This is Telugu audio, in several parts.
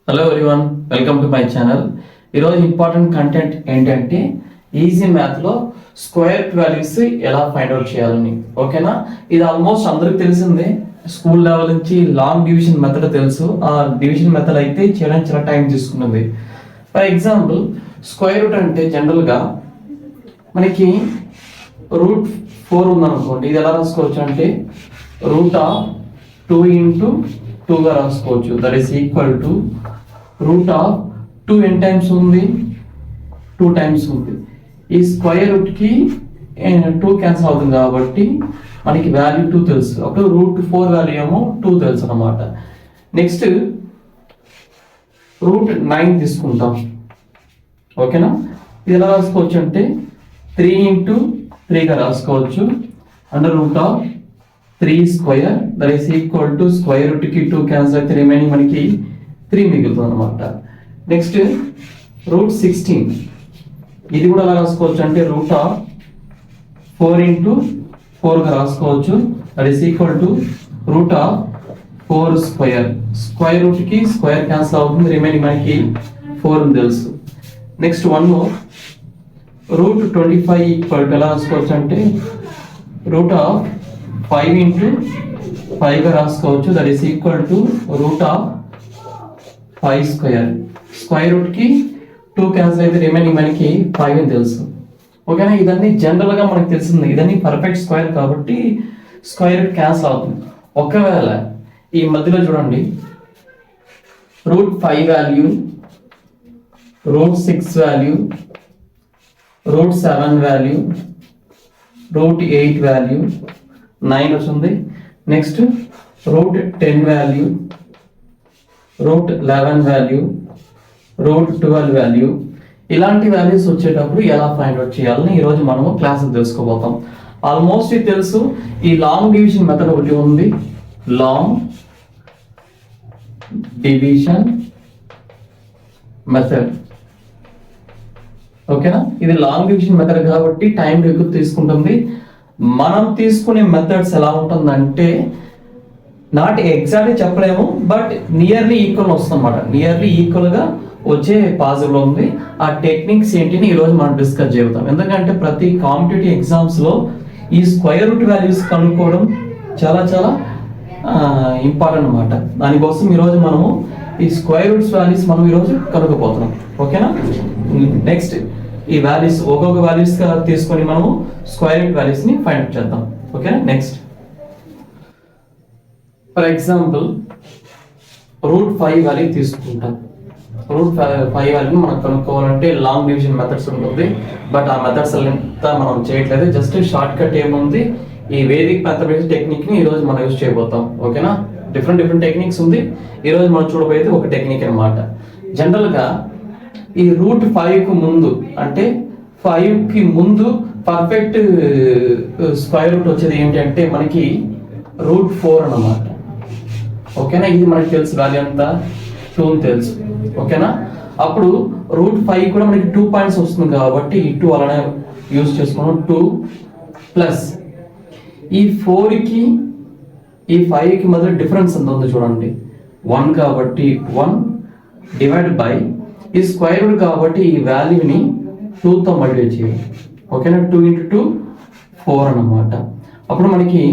Hello everyone, welcome to my channel. ఈరోజు ఇంపార్టెంట్ కంటెంట్ ఏంటంటే ఈజీ మ్యాథ్లో స్క్వేర్ వాల్యూస్ ఎలా ఫైండ్ అవుట్ చేయాలని. ఓకేనా, ఇది ఆల్మోస్ట్ అందరికి తెలిసిందే. స్కూల్ లెవెల్ నుంచి లాంగ్ డివిజన్ మెథడ్ తెలుసు. ఆ డివిజన్ మెథడ్ అయితే చేయడానికి చాలా టైం తీసుకున్నది. ఫర్ ఎగ్జాంపుల్, స్క్వేర్ రూట్ అంటే జనరల్గా మనకి రూట్ 4 ఉందనుకోండి. ఇది ఎలా రాసుకోవచ్చు అంటే రూట్ ఆఫ్ 2 into 2 గా రాసుకోవచ్చు. That is equal to root of 2 n times ఉంది, 2 టైమ్స్ ఉంది. ఈ స్క్వేర్ రూట్ కి 2 క్యాన్సిల్ అవుతుంది కాబట్టి మనకి వాల్యూ 2 తెలుసు. అప్పుడు రూట్ 4 వాల్యూ ఏమో 2 తెలుసు అన్నమాట. నెక్స్ట్ రూట్ 9 తీసుకుంటాం. ఓకేనా, ఇది ఎలా రాసుకోవచ్చు అంటే 3 into 3 గా రాసుకోవచ్చు. Under root of 3 square that is equal to square root కి 2 క్యాన్సిల్ అయితే రిమైనింగ్ మనకి 3 మిగులుతుంది అనమాట. నెక్స్ట్ రూట్ 16, ఇది కూడా ఎలా రాసుకోవచ్చు అంటే రూట్ ఆఫ్ 4 into 4 గా రాసుకోవచ్చు. That is equal to root of 4 square. Square root కి స్క్వేర్ క్యాన్సిల్ అవుతుంది, రిమైనింగ్ మనకి 4 తెలుసు. Next one more, root 25 equal to ఎలా రాసుకోవచ్చు అంటే రూట్ ఆఫ్ 5 into 5 గా రాసుకోవచ్చు. That is equal to root of 5 square. Square root కి 2 క్యాన్సిల్ అయితే రిమైనింగ్ మనకి 5 అని తెలుసు. ఓకేనా, ఇదన్నీ జనరల్ గా మనకు తెలిసింది. ఇదన్నీ పర్ఫెక్ట్ స్క్వేర్ కాబట్టి స్క్వేర్ రూట్ క్యాన్సిల్ అవుతుంది. ఒకవేళ ఈ మధ్యలో చూడండి, root 5 value, root 6 value, root 7 value, root 8 value 9 వస్తుంది. Next root 10 value, root 11 value, root 12 value, ఇలాంటి వాల్యూస్ వచ్చేటప్పుడు ఎలా ఫైండ్ అవుట్ చేయాలని ఈరోజు మనము క్లాసులు తెలుసుకోబోతాం. ఆల్మోస్ట్ ఇది తెలుసు. ఈ లాంగ్ డివిజన్ మెథడ్ ఒకటి ఉంది, లాంగ్ డివిజన్ మెథడ్. ఓకేనా, ఇది లాంగ్ డివిజన్ మెథడ్ కాబట్టి టైం ఎక్కువ తీసుకుంటుంది. మనం తీసుకునే మెథడ్స్ ఎలా ఉంటుందంటే నాట్ ఎగ్జాక్ట్లీ చెప్పలేము, బట్ నియర్లీ ఈక్వల్ వస్తుంది అన్నమాట. నియర్లీ ఈక్వల్ గా వచ్చే పాసిబుల్ ఉంది. ఆ టెక్నిక్స్ ఏంటిని ఈరోజు మనం డిస్కస్ చేద్దాం. ఎందుకంటే ప్రతి కాంపిటేటివ్ ఎగ్జామ్స్ లో ఈ స్క్వేర్ రూట్ వాల్యూస్ కనుక్కోవడం చాలా చాలా ఇంపార్టెంట్ అన్నమాట. దానికోసం ఈరోజు మనము ఈ స్క్వేర్ రూట్స్ వాల్యూస్ మనం ఈరోజు కనుక్కోపోతున్నాం. ఓకేనా, నెక్స్ట్ ఈ వాల్యూస్ ఒక్కొక్క వాల్యూస్ గా తీసుకొని మనము స్క్వేర్ రూట్ వాల్యూస్ ని ఫైండ్ అవుట్ చేద్దాం. ఓకేనా, next for example route 5 value తీసుకుంటాం. రూట్ 5 వాల్యూ మనం కనుక్కోవాలంటే లాంగ్ డివిజన్ మెథడ్స్ ఉంటుంది, బట్ ఆ మెథడ్స్ అంతా మనం చేయట్లేదు. జస్ట్ షార్ట్ కట్ ఏముంది, ఈ వేదిక్ మ్యాథమెటిక్స్ టెక్నిక్ ని ఈ రోజు మనం యూజ్ చేయబోతాం. ఓకేనా, డిఫరెంట్ టెక్నిక్స్ ఉంది. ఈ రోజు మనం చూడబోయేది ఒక టెక్నిక్ అన్నమాట. జనరల్ గా ఈ రూట్ 5 కు ముందు అంటే 5 కి ముందు పర్ఫెక్ట్ స్క్వేర్ రూట్ వచ్చేది ఏంటంటే మనకి రూట్ 4 అన్నమాట. ఓకేనా, ఇది మనకి తెలుసు, వాల్యూ అంతా 2 తెలుసు. ఓకేనా, అప్పుడు రూట్ 5 కూడా మనకి 2 పాయింట్స్ వస్తుంది కాబట్టి ఈ 2 అలానే యూజ్ చేసుకున్నాం. 2 ప్లస్ ఈ 4 కి ఈ 5 కి మధ్య డిఫరెన్స్ ఎంత ఉందో చూడండి, 1 కాబట్టి 1 డివైడ్ బై ఈ స్క్వేర్ రూట్ కాబట్టి ఈ వాల్యూని 2 తో మల్టిప్లై చేయాలి. ఓకేనా, 2 into 2 4 అన్నమాట. అప్పుడు మనకి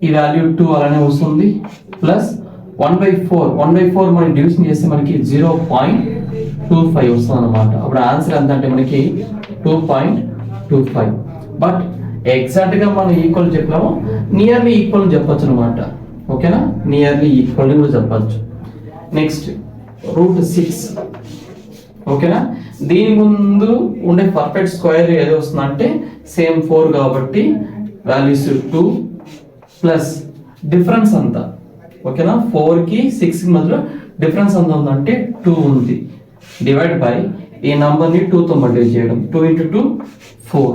ఈ వాల్యూ 2 అలానే వస్తుంది. ప్లస్ 1/4 మనం డివిజన్ చేస్తే మనకి 0.25 వస్తుంది అన్నమాట. అప్పుడు ఆన్సర్ ఎంత అంటే మనకి 2.25. బట్ ఎగ్జాక్ట్ గా మనం ఈక్వల్ చెప్పాము, నియర్లీ ఈక్వల్ చెప్పొచ్చు అనమాట. ఓకేనా, నియర్లీ ఈక్వల్ కూడా చెప్పచ్చు. Next root 6. ఓకేనా, దీని ముందు ఉండే పర్ఫెక్ట్ స్క్వేర్ ఏదో వస్తుందంటే సేమ్ 4 కాబట్టి వాల్యూస్ 2 ప్లస్ డిఫరెన్స్ అంతా. ఓకేనా, 4 కి 6 కి మధ్యలో డిఫరెన్స్ ఎంత ఉందంటే 2 ఉంది. డివైడ్ బై ఈ నంబర్ ని 2 తో మల్టిప్లై చేయడం. 2 into 2 4.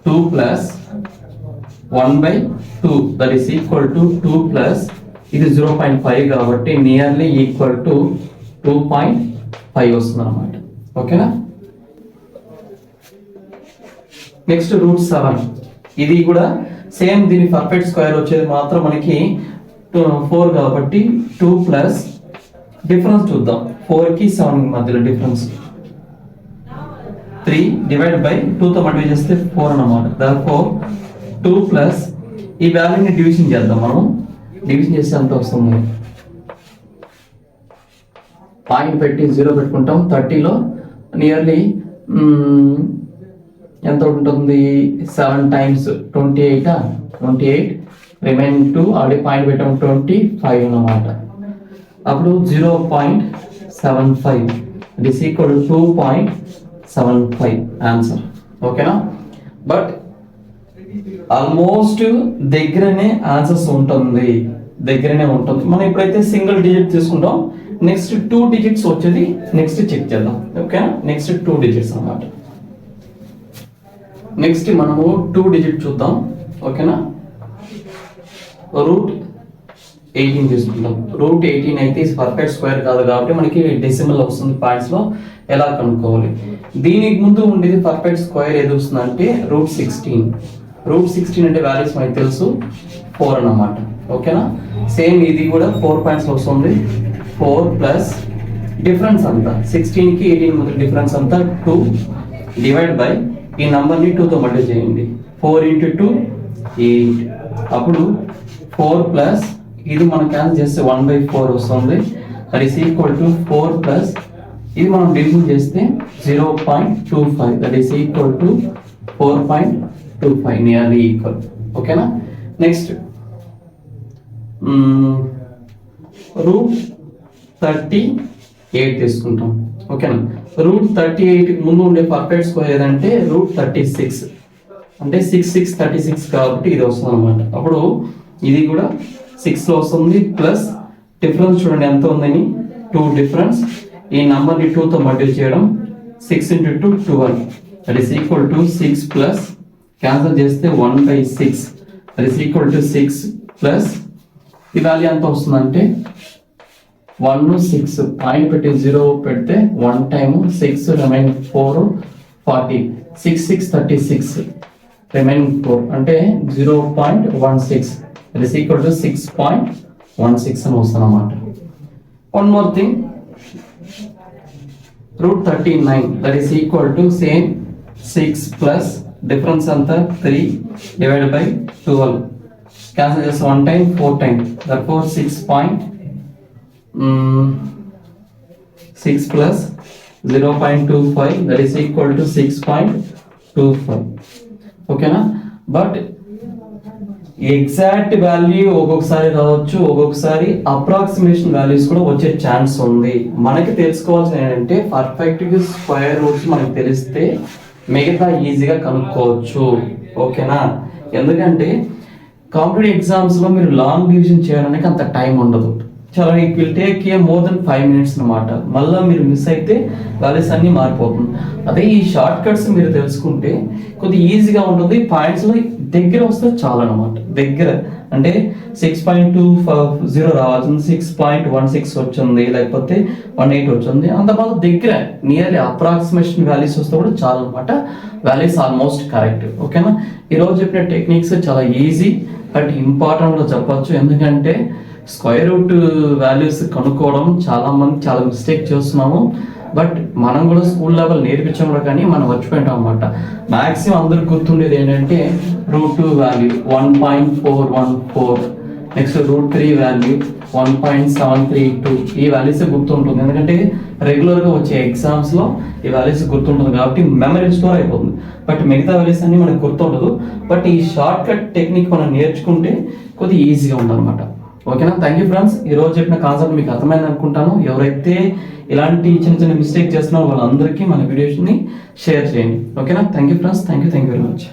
2 plus 1/2 that is equal to 2 plus ఇది 0.5 కాబట్టి నియర్లీ ఈక్వల్ టు 2.5 వస్తుంది అన్నమాట. ఓకేనా, నెక్స్ట్ రూట్ 7. ఇది కూడా సేమ్, దీని పర్ఫెక్ట్ స్క్వేర్ వచ్చేది మాత్రం మనకి 4 కాబట్టి 2 ప్లస్ డిఫరెన్స్ చూద్దాం. 4 కి 7 మధ్యలో డిఫరెన్స్ 3 డివైడ్ బై 2 తో మల్టిప్లై చేస్తే 4 అన్నమాట. therefore 2 ప్లస్ ఈ వాల్యూని డివిజన్ చేద్దాం. మనం డివిజన్ చేస్తే ఎంత వస్తుంది, పాయింట్ పెట్టి 0 పెట్టుకుంటాం. 30లో నియర్లీ ఎంత ఉంటుంది, 7 టైమ్స్ 28 రిమైనింగ్ 2 ఆల్రెడీ పాయింట్ పెట్టాం 25 అన్నమాట. అప్పుడు 0.75 it is equal to 2.75 answer. ఓకేనా? బట్ ఆల్మోస్ట్ దగ్గరనే ఆన్సర్స్ ఉంటుంది. మనం ఇప్పుడైతే సింగిల్ డిజిట్ తీసుకుంటాం. నెక్స్ట్ 2 డిజిట్స్ వచ్చేది నెక్స్ట్ చెక్ చేద్దాం. ఓకేనా? నెక్స్ట్ 2 డిజిట్స్ అన్నమాట. నెక్స్ట్ మనము 2 డిజిట్ చూద్దాం. ఓకేనా? రూట్ 18 తీసుకుంటాం. రూట్ 18 అయితే పర్ఫెక్ట్ స్క్వేర్ కాదు కాబట్టి మనకి డెసిమల్ వస్తుంది. పాయింట్స్ లో ఎలా కనుక్కోవాలి, దీనికి ముందు ఉండేది పర్ఫెక్ట్ స్క్వేర్ ఏది వస్తుంది అంటే రూట్ 16 అంటే వాల్యూస్ మనకి తెలుసు 4 అన్నమాట. ఓకేనా? సేమ్ ఇది కూడా 4 పాయింట్స్ లో వస్తుంది. 4 ప్లస్ డిఫరెన్స్ అంతా 16 కి 18 మధ్య డిఫరెన్స్ అంతా 2 డివైడ్ బై ఈ నంబర్ ని 2 తో మల్టిప్లై చేయండి. 4 into 2 8. అప్పుడు 4 ప్లస్ ఇది మనం క్యాన్సిల్ చేస్తే 1/4 వస్తుంది. That is equal to 4 plus ఇది మనం డివిజన్ చేస్తే 0.25 that is equal to 4.25 nearly equal. ఓకేనా? నెక్స్ట్ రూట్ 38 తీసుకుంటాం. ఓకేనా? రూట్ 38 ముందు ఉండే పర్ఫెక్ట్ స్క్వేర్ ఏదంటే రూట్ 36 అంటే 6 36 కాబట్టి ఇది వస్తుంది అనమాట. అప్పుడు ఇది కూడా 6 లో వస్తుంది. ప్లస్ డిఫరెన్స్ చూడండి ఎంత ఉందని 2 డిఫరెన్స్. ఈ నంబర్ ని 2 తో మల్టిప్లై చేయడం 6 into 2 12 that is equal to 6 plus cancel చేస్తే 1/6 that is equal to 6 plus ఈ వాల్యూ ఎంత వస్తుందంటే 1 6 పాయింట్ పెట్టి 0 పెడితే 1 టైమ్ 6 రిమైనింగ్ 4 40 6 6 36 రిమైనింగ్ 4 అంటే 0.16 దట్ ఈస్ ఈక్వల్ టు 6.16 అని వస్తుంది అన్నమాట. One more thing, root 39 that is equal to same 6 plus difference అంతా 3 డివైడ్ బై 12 క్యాన్సిల్ చేస్తే 1 time 4 time therefore 6 plus 0.25 that is equal to 6.25. ఓకేనా? బట్ ఎగ్జాక్ట్ వాల్యూ ఒక్కొక్కసారి రావచ్చు, ఒక్కొక్కసారి అప్రాక్సిమేషన్ వాల్యూస్ కూడా వచ్చే ఛాన్స్ ఉంది. మనకి తెలుసుకోవాల్సిన ఏంటంటే పర్ఫెక్ట్ స్క్వేర్ రూట్స్ మనకి తెలిస్తే మిగతా ఈజీగా కనుక్కోవచ్చు. ఓకేనా? ఎందుకంటే కాంపిటేటివ్ ఎగ్జామ్స్ లో మీరు లాంగ్ డివిజన్ చేయడానికి అంత టైం ఉండదు. చాలా it will take more than 5 minutes అనమాట. మళ్ళీ మీరు మిస్ అయితే వాల్యూస్ అన్ని మారిపోతుంది. అదే ఈ షార్ట్ కట్స్ మీరు తెలుసుకుంటే కొద్దిగా ఈజీగా ఉంటుంది. పాయింట్స్ లో దగ్గర వస్తే చాలా అనమాట. దగ్గర అంటే 6.20 రావాల్సింది 6.16 వచ్చింది, లేకపోతే 18 వచ్చింది. అంత బాగా దగ్గర నియర్లీ అప్రాక్సిమేషన్ వాల్యూస్ వస్తే కూడా చాలా అనమాట. Values almost correct. ఓకేనా? ఈరోజు చెప్పిన టెక్నిక్స్ చాలా ఈజీ బట్ ఇంపార్టెంట్ గా చెప్పొచ్చు. ఎందుకంటే స్క్వేర్ రూట్ వాల్యూస్ కనుక్కోవడం చాలా మంది చాలా మిస్టేక్ చేస్తున్నాము. బట్ మనం కూడా స్కూల్ లెవెల్ నేర్పించాం కూడా కానీ మనం మర్చిపోయింటాం అనమాట. మ్యాక్సిమం అందరికి గుర్తుండేది ఏంటంటే root 2 value 1.414, next root 3 value 1.732. ఈ వాల్యూస్ గుర్తుంటుంది ఎందుకంటే రెగ్యులర్గా వచ్చే ఎగ్జామ్స్లో ఈ వాల్యూస్ గుర్తుంటుంది కాబట్టి మెమరీ స్టోర్ అయిపోతుంది. బట్ మిగతా వాల్యూస్ అన్ని మనకు గుర్తుండదు. బట్ ఈ షార్ట్ కట్ టెక్నిక్ మనం నేర్చుకుంటే కొద్దిగా ఈజీగా ఉందన్నమాట. ఓకేనా? Thank you friends. ఈ రోజు చెప్పిన కాన్సెప్ట్ మీకు అర్థమైంది అనుకుంటాను. ఎవరైతే ఇలాంటి చిన్న చిన్న మిస్టేక్ చేస్తున్నారో వాళ్ళందరికీ మన వీడియోస్ని షేర్ చేయండి. ఓకేనా? Thank you friends. Thank you very much.